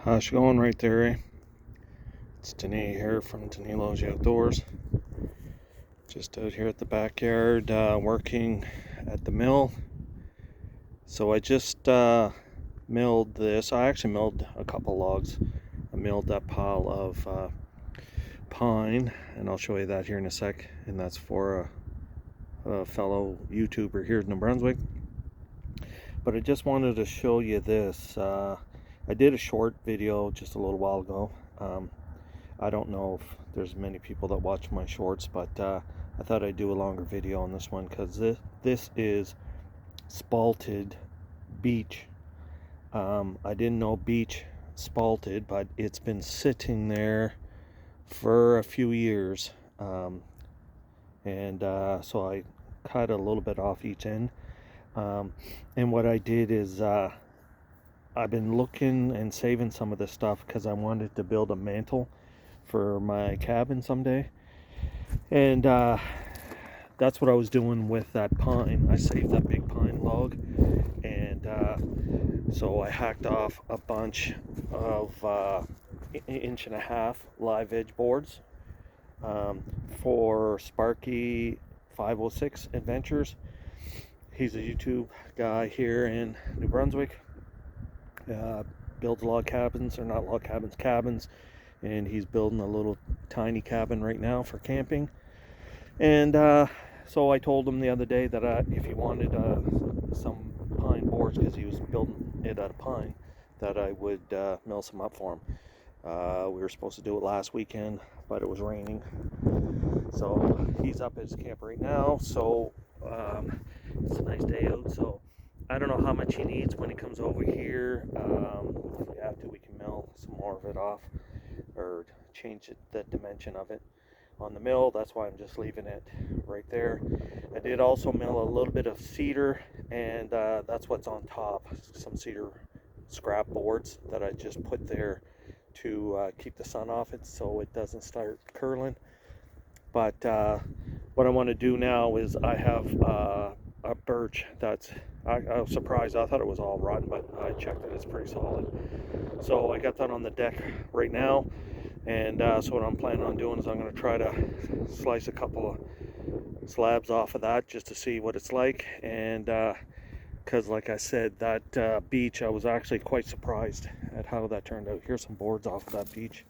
How's it going right there, eh? It's Danae here from Danilo's Outdoors. Just out here at the backyard working at the mill. So I just milled this. I actually milled a couple logs. I milled that pile of pine, and I'll show you that here in a sec. And that's for a fellow YouTuber here in New Brunswick. But I just wanted to show you this. I did a short video just a little while ago. I don't know if there's many people that watch my shorts, but I thought I'd do a longer video on this one because this is Spalted Birch. I didn't know Birch spalted, but it's been sitting there for a few years, so I cut a little bit off each end, and what I did is I've been looking and saving some of this stuff because I wanted to build a mantle for my cabin someday, and that's what I was doing with that pine. I saved that big pine log, and so I hacked off a bunch of 1.5-inch live edge boards for Sparky 506 Adventures. He's a YouTube guy here in New Brunswick. Builds log cabins, or not log cabins, cabins, and he's building a little tiny cabin right now for camping. And so I told him the other day that if he wanted some pine boards, because he was building it out of pine, that I would mill some up for him. We were supposed to do it last weekend, but it was raining, so he's up at his camp right now. So it's a nice day out, so I don't know how much he needs when he comes over here. If we have to, we can mill some more of it off or change the dimension of it on the mill. That's why I'm just leaving it right there. I did also mill a little bit of cedar, and that's what's on top, some cedar scrap boards that I just put there to keep the sun off it so it doesn't start curling. But what I want to do now is I have a birch that's, I was surprised. I thought it was all rotten, but I checked it. It's pretty solid. So I got that on the deck right now, and so what I'm planning on doing is I'm going to try to slice a couple of slabs off of that just to see what it's like. And because like I said, that Birch, I was actually quite surprised at how that turned out. Here's some boards off of that Birch,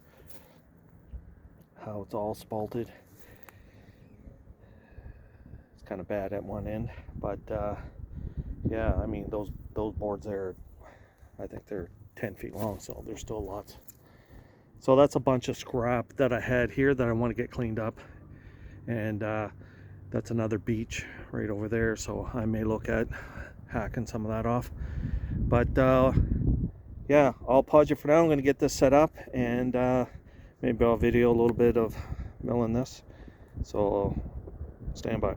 how it's all spalted. It's kind of bad at one end, but yeah, I mean those boards there, I think they're 10 feet long, so there's still lots. So that's a bunch of scrap that I had here that I want to get cleaned up, and that's another Birch right over there, so I may look at hacking some of that off. But yeah, I'll pause you for now. I'm going to get this set up, and maybe I'll video a little bit of milling this, so stand by.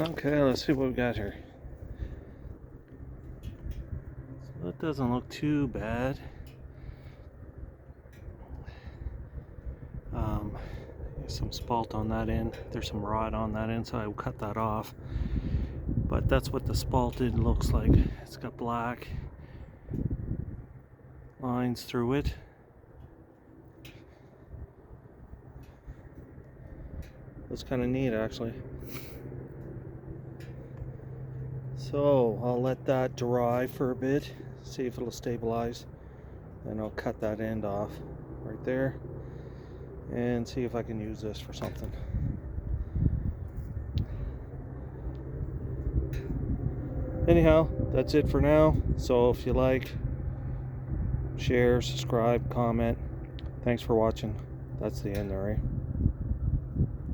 Okay, let's see what we got here. So that doesn't look too bad. There's some spalt on that end. There's some rod on that end, so I will cut that off. But that's what the spalted looks like. It's got black lines through it. Looks kind of neat, actually. So I'll let that dry for a bit, see if it'll stabilize. Then I'll cut that end off right there and see if I can use this for something. Anyhow, that's it for now. So if you like, share, subscribe, comment. Thanks for watching. That's the end there, right?